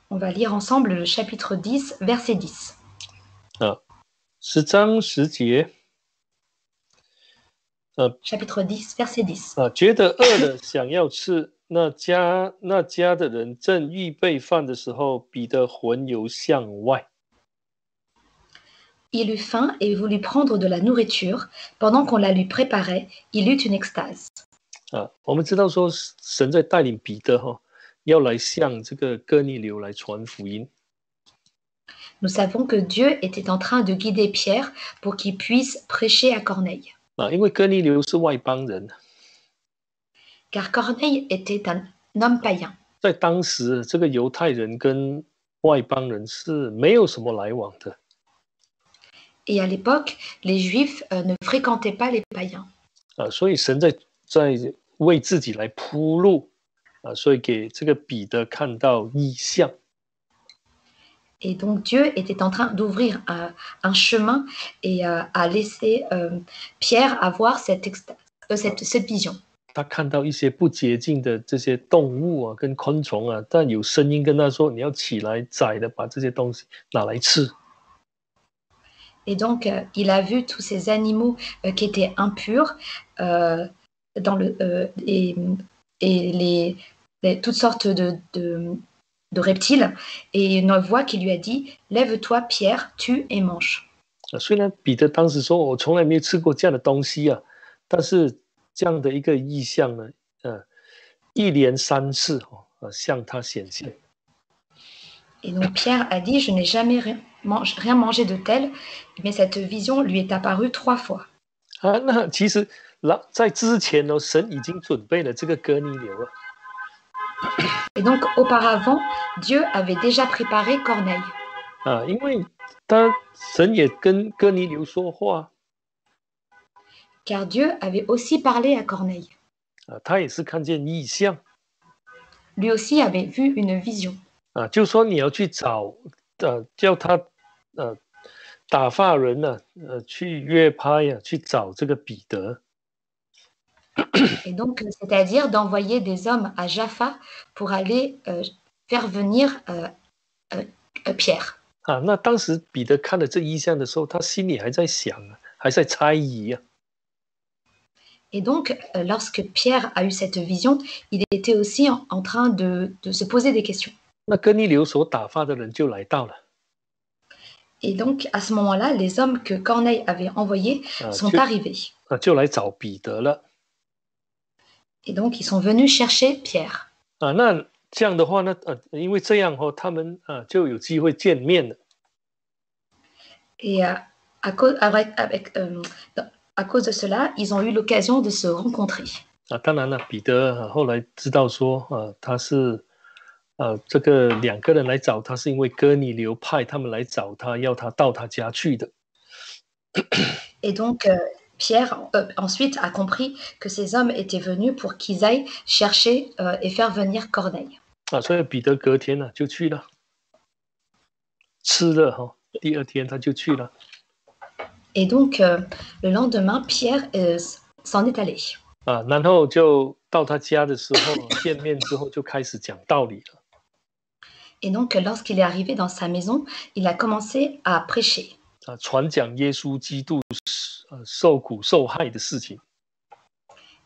Speaker 2: On va lire ensemble le chapitre 10, verset 10.
Speaker 1: 10章10节。
Speaker 2: chapitre 10, verset 10.
Speaker 1: 觉得饿了，想要吃，那家的人正预备饭的时候，彼得魂游向外。
Speaker 2: Il eut faim et voulut prendre de la nourriture. Pendant qu'on la lui préparait, il eut une extase.
Speaker 1: 我们知道说，神在带领彼得要来向这个哥尼流来传福音。
Speaker 2: Nous savons que Dieu était en train de guider Pierre pour qu'il puisse prêcher à Corneille.
Speaker 1: 因为哥尼流是外邦人。
Speaker 2: Car Corneille était un homme païen.
Speaker 1: 在当时，这个犹太人跟外邦人是没有什么来往的。
Speaker 2: Et à l'époque, les Juifs ne fréquentaient pas les païens.
Speaker 1: 所以神在为自己来铺路所以给这个彼得看到异象。
Speaker 2: Et donc Dieu était en train d'ouvrir un chemin et à laisser Pierre avoir cette vision.
Speaker 1: 他看到一些不洁净的这些动物跟昆虫但有声音跟他说：“你要起来宰的，把这些东西拿来吃。”
Speaker 2: Et donc, il a vu tous ces animaux qui étaient impurs et toutes sortes de reptiles. Et une voix qui lui a dit, « Lève-toi, Pierre, tue et mange. »
Speaker 1: 虽然彼得当时说：“我从来没有吃过这样的东西但是这样的一个异象呢，一连3次向他显现。
Speaker 2: Et donc Pierre a dit, « Je n'ai jamais rien mangé de tel. » Mais cette vision lui est apparue 3 fois.
Speaker 1: 那其实在之前神已经准备了这个哥尼流了。
Speaker 2: Et donc auparavant, Dieu avait déjà préparé Corneille.
Speaker 1: 因为神也跟哥尼流说话。
Speaker 2: Car Dieu avait aussi parlé à Corneille.
Speaker 1: 他也是看见异象。
Speaker 2: Lui aussi avait vu une vision.
Speaker 1: 就说你要去找叫他打发人去约拍去找这个彼得。
Speaker 2: Et donc, c'est-à-dire d'envoyer des hommes à Jaffa pour aller faire venir Pierre.
Speaker 1: 那当时彼得看了这异象的时候，他心里还在想还在猜疑
Speaker 2: Et donc, lorsque Pierre a eu cette vision, il était aussi en train de se poser des questions.
Speaker 1: 那哥尼流所打发的人就来到了。
Speaker 2: Et donc, à ce moment-là, les hommes que Corneille avait envoyés sont arrivés.
Speaker 1: 就来找彼得了。
Speaker 2: Et donc, ils sont venus chercher Pierre.
Speaker 1: 那这样的话呢，因为这样他们就有机会见面了。
Speaker 2: Et à cause de cela, ils ont eu l'occasion de se rencontrer.
Speaker 1: 当然了，彼得后来知道说他是这个2个人来找他，是因为哥尼流派他们来找他，要他到他家去的。
Speaker 2: Et donc, Pierre ensuite a compris que ces hommes étaient venus pour qu'ils aillent chercher et faire venir Corneille.
Speaker 1: 所以彼得隔天就去了，吃了第2天他就去了。
Speaker 2: Et donc, le lendemain, Pierre s'en est allé.
Speaker 1: 然后就到他家的时候见面之后就开始讲道理了。
Speaker 2: Et donc, lorsqu'il est arrivé dans sa maison, il a commencé à prêcher.
Speaker 1: 传讲耶稣基督受苦受害的事情。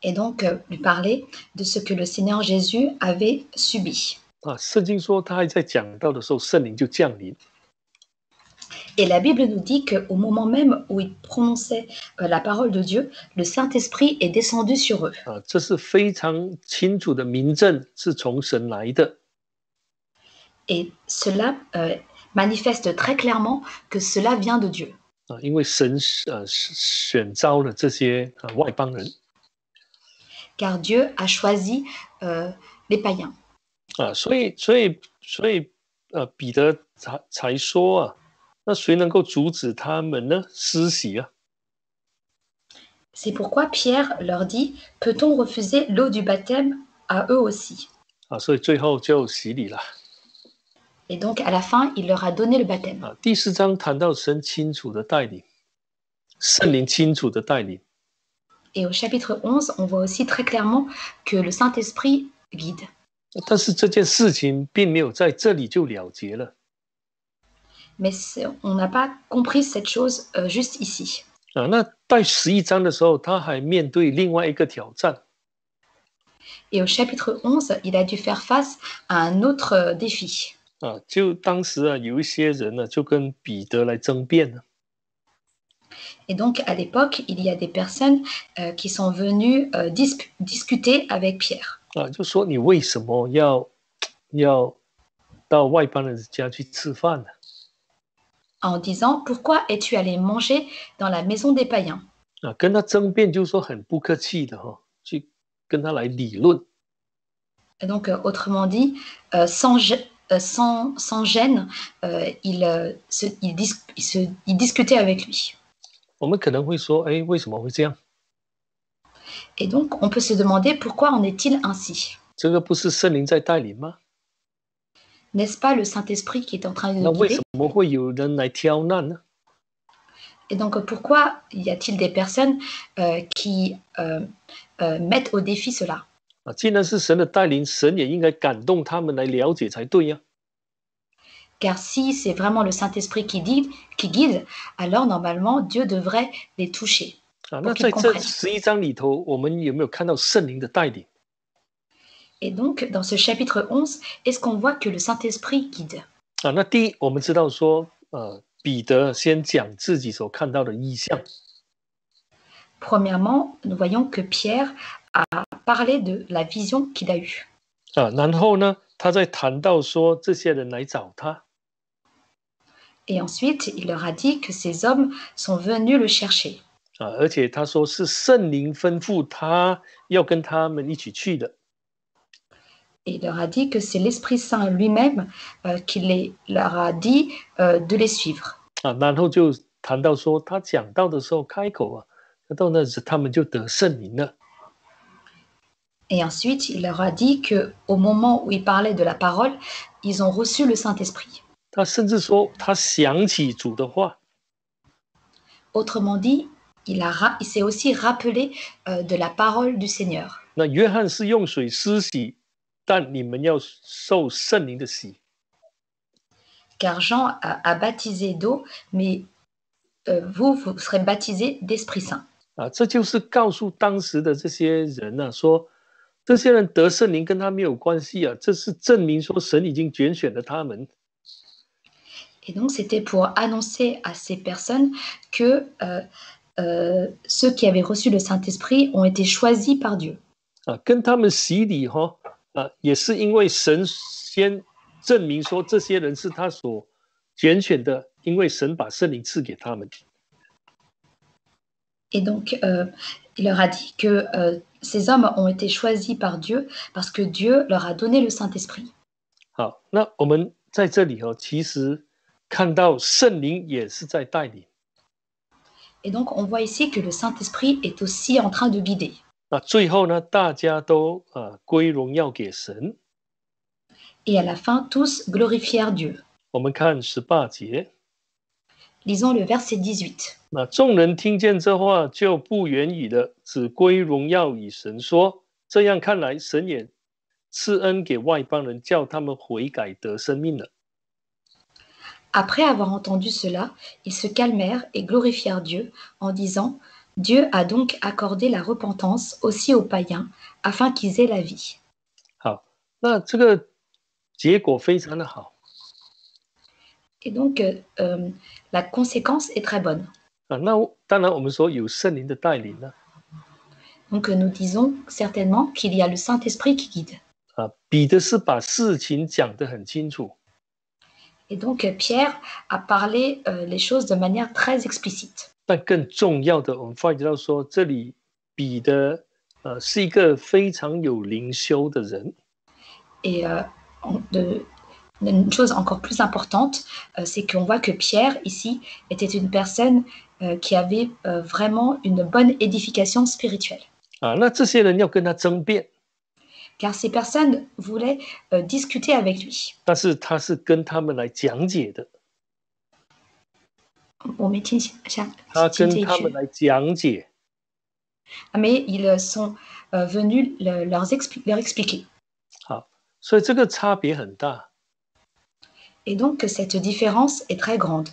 Speaker 2: Et donc, lui parler de ce que le Seigneur Jésus avait subi.
Speaker 1: 圣经说他还在讲道的时候，圣灵就降临。
Speaker 2: Et la Bible nous dit qu'au moment même où ils prononçaient la parole de Dieu, le Saint-Esprit est descendu sur eux.
Speaker 1: 这是非常清楚的明证，是从神来的。
Speaker 2: Et cela manifeste très clairement que cela vient de Dieu.
Speaker 1: 因为神选召了这些外邦人。
Speaker 2: Car Dieu a choisi les païens.
Speaker 1: 所以彼得才说啊，那谁能够阻止他们呢？施洗啊！
Speaker 2: C'est pourquoi Pierre leur dit, peut-on refuser l'eau du baptême à eux aussi?
Speaker 1: 所以最后就洗礼了。
Speaker 2: Et donc à la fin, il leur a donné le baptême.
Speaker 1: 第4章谈到神清楚的带领，圣灵清楚的带领。
Speaker 2: Et au chapitre 11, on voit aussi très clairement que le Saint-Esprit guide.
Speaker 1: 但是这件事情并没有在这里就了结了。
Speaker 2: Mais on n'a pas compris cette chose juste ici.
Speaker 1: 那在11章的时候，他还面对另外一个挑战。
Speaker 2: Et au chapitre 11, il a dû faire face à un autre défi.
Speaker 1: 就当时有一些人呢，就跟彼得来争辩了。
Speaker 2: Et donc, à l'époque, il y a des personnes qui sont venues discuter avec Pierre.
Speaker 1: 就说你为什么要到外邦人家去吃饭呢？
Speaker 2: En disant, pourquoi es-tu allé manger dans la maison des païens?
Speaker 1: 跟他争辩就是说很不客气的去跟他来理论。
Speaker 2: Et donc, autrement dit, sans gêne, il discutait avec lui.
Speaker 1: 我们可能会说，为什么会这样？
Speaker 2: Et donc, on peut se demander pourquoi en est-il ainsi?
Speaker 1: 这个不是圣灵在带领吗？
Speaker 2: N'est-ce pas le Saint-Esprit qui est en train de
Speaker 1: 那
Speaker 2: nous
Speaker 1: 为
Speaker 2: guider?
Speaker 1: 什么会有人来挑难呢？
Speaker 2: Et donc, pourquoi y a-t-il des personnes qui mettent au défi cela?
Speaker 1: 既然是神的带领，神也应该感动他们来了解才对呀。
Speaker 2: Car si c'est vraiment le Saint-Esprit qui guide, alors normalement Dieu devrait les toucher.
Speaker 1: 那在这11章里头，我们有没有看到圣灵的带领？
Speaker 2: Et donc, dans ce chapitre 11, est-ce qu'on voit que le Saint-Esprit guide?
Speaker 1: 那第一，我们知道说，彼得先讲自己所看到的异象。
Speaker 2: Premièrement, nous voyons que Pierre a parlé de la vision qu'il a eue.
Speaker 1: 然后呢，他再谈到说这些人来找他。
Speaker 2: Et ensuite, il leur a dit que ces hommes sont venus le chercher.
Speaker 1: 而且他说是圣灵吩咐他要跟他们一起去的。
Speaker 2: Et il leur a dit que c'est l'Esprit Saint lui-même qui leur a dit de les suivre.
Speaker 1: 然后就谈到说他讲道的时候开口到那时他们就得圣灵了。
Speaker 2: Et ensuite, il leur a dit qu'au moment où il parlait de la parole, ils ont reçu le Saint-Esprit.
Speaker 1: 他甚至说他想起主的话。
Speaker 2: Autrement dit, il s'est aussi rappelé de la parole du Seigneur.
Speaker 1: 那约翰是用水施洗，但你们要受圣灵的洗。
Speaker 2: Car Jean a baptisé d'eau, mais vous serez baptisés d'Esprit Saint.
Speaker 1: 这就是告诉当时的这些人说这些人得圣灵跟他没有关系这是证明说神已经拣选了他们。
Speaker 2: Et donc, c'était pour annoncer à ces personnes que ceux qui avaient reçu le Saint-Esprit ont été choisis par Dieu.
Speaker 1: 跟他们洗礼也是因为神先证明说这些人是他所拣选的，因为神把圣灵赐给他们。
Speaker 2: Et donc, il leur a dit que ces hommes ont été choisis par Dieu parce que Dieu leur a donné le Saint-Esprit.
Speaker 1: 好，那我们在这里其实看到圣灵也是在带领。
Speaker 2: Et donc, on voit ici que le Saint-Esprit est aussi en train de guider.
Speaker 1: 最后呢，大家都归荣耀给神。
Speaker 2: Et à la fin, tous glorifièrent Dieu.
Speaker 1: 我们看18节。
Speaker 2: Lisons le verset 18.
Speaker 1: 那众人听见这话，就不言语了，只归荣耀与神说。这样看来，神也赐恩给外邦人，叫他们悔改得生命了。
Speaker 2: Après avoir entendu cela, ils se calmèrent et glorifièrent Dieu en disant « Dieu a donc accordé la repentance aussi aux païens, afin qu'ils aient la vie. »
Speaker 1: 好，那这个结果非常的好。
Speaker 2: Et donc, la conséquence est très bonne.
Speaker 1: 那当然我们说有圣灵的带领呢。
Speaker 2: Donc, nous disons certainement qu'il y a le Saint-Esprit qui guide.
Speaker 1: 彼得是把事情讲得很清楚。
Speaker 2: Et donc, Pierre a parlé les choses de manière très explicite.
Speaker 1: 但更重要的，我们发觉到说，这里彼得是一个非常有灵修的人。
Speaker 2: Et une chose encore plus importante, c'est qu'on voit que Pierre, ici, était une personne qui avait vraiment une bonne édification spirituelle.
Speaker 1: 那这些人要跟他争辩。
Speaker 2: Car ces personnes voulaient discuter avec lui.
Speaker 1: 但是他是跟他们来讲解的。他跟他们来讲解。
Speaker 2: Mais ils sont venus leur expliquer.
Speaker 1: 好，所以这个差别很大。
Speaker 2: Et donc cette différence est très grande.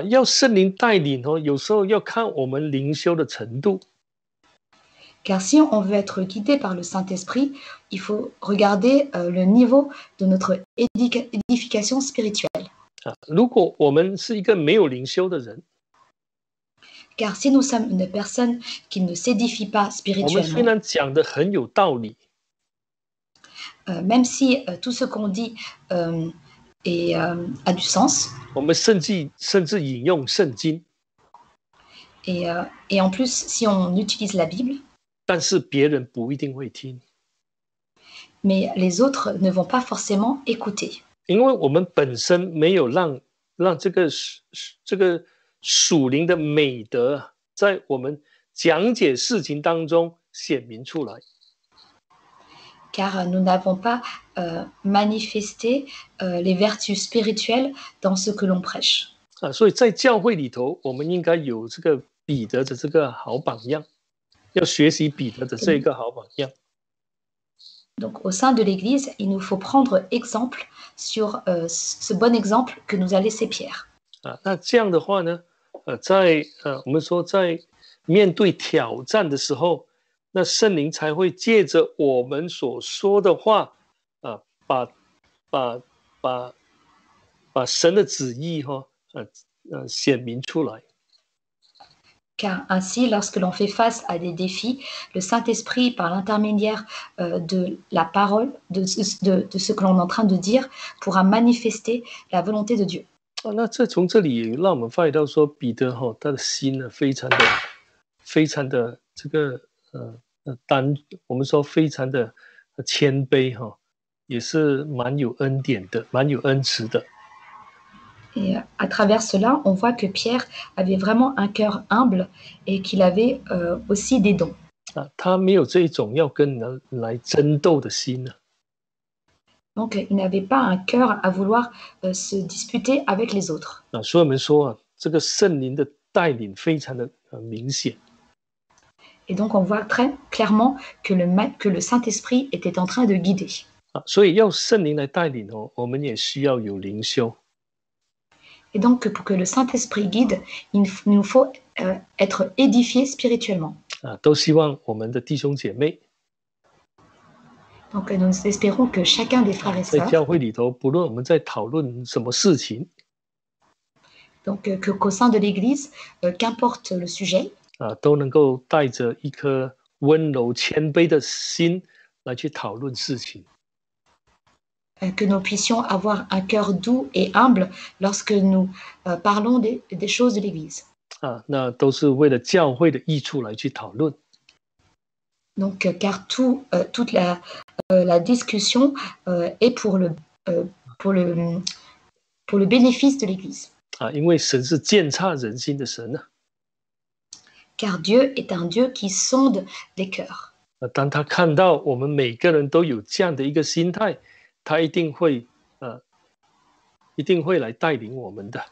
Speaker 1: 要圣灵带领有时候要看我们灵修的程度。
Speaker 2: Car si on veut être guidé par le Saint-Esprit, il faut regarder le niveau de notre édification spirituelle.
Speaker 1: 如果我们是一个没有灵修的人，
Speaker 2: Car si nous sommes une personne qui ne s'édifie pas
Speaker 1: 我们虽
Speaker 2: spirituellement,
Speaker 1: 然讲得很有道理，
Speaker 2: même si tout ce qu'on dit a du sens,
Speaker 1: 我们甚至引用圣经，
Speaker 2: et en plus, si on utilise la Bible,
Speaker 1: 但是别人不一定会听，
Speaker 2: mais les autres ne vont pas forcément écouter.
Speaker 1: 因为我们本身没有让这个属灵的美德在我们讲解事情当中显明出来。
Speaker 2: Car nous n'avons pas manifesté les vertus spirituelles dans ce que l'on prêche.
Speaker 1: 所以在教会里头，我们应该有这个彼得的这个好榜样，要学习彼得的这个好榜样。
Speaker 2: Donc, au sein de l'Église, il nous faut prendre exemple sur ce bon exemple que nous a laissé Pierre.
Speaker 1: 那这样的话呢，在我们说在面对挑战的时候，那圣灵才会借着我们所说的话，把神的旨意显明出来。
Speaker 2: Car ainsi, lorsque l'on fait face à des défis, le Saint-Esprit, par l'intermédiaire de la parole, de ce que l'on est en train de dire, pourra manifester la volonté de Dieu.
Speaker 1: 那从这里让我们发觉到说，彼得他的心呢，非常的这个我们说非常的谦卑也是蛮有恩典的，蛮有恩慈的。
Speaker 2: Et à travers cela, on voit que Pierre avait vraiment un cœur humble et qu'il avait aussi des dons.
Speaker 1: 他没有这种要跟人来争斗的心呢。
Speaker 2: Donc, il n'avait pas un cœur à vouloir se disputer avec les autres.
Speaker 1: 所以我们说这个圣灵的带领非常的明显。
Speaker 2: Et donc, on voit très clairement que le Saint-Esprit était en train de guider.
Speaker 1: 所以要圣灵来带领我们也需要有灵修。
Speaker 2: Et donc, pour que le Saint-Esprit guide, il nous faut être édifié spirituellement.
Speaker 1: 都希望我们的弟兄姐妹
Speaker 2: Donc, nous espérons que chacun des frères et
Speaker 1: 在
Speaker 2: sœurs,
Speaker 1: 教会里头，不论我们在讨论什么事情
Speaker 2: donc qu'au sein de l'Église, qu'importe le sujet,
Speaker 1: 都能够带着一颗温柔谦卑的心来去讨论事情。
Speaker 2: que nous puissions avoir un cœur doux et humble lorsque nous parlons des choses de l'Église.
Speaker 1: 那都是为了教会的益处来去讨论。
Speaker 2: Donc, car toute la discussion est pour le bénéfice de l'Église.
Speaker 1: 因为神是鉴察人心的神呢。
Speaker 2: Car Dieu est un Dieu qui sonde les cœurs.
Speaker 1: 当他看到我们每个人都有这样的一个心态，他一定会来带领我们的。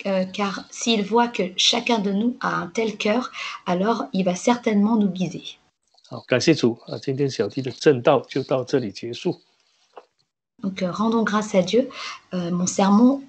Speaker 2: Car s'il voit que chacun de nous a un tel cœur, alors il va certainement nous guider.
Speaker 1: 好，感谢主今天小弟的正道就到这里结束。
Speaker 2: Donc rendons grâce à Dieu. Mon sermon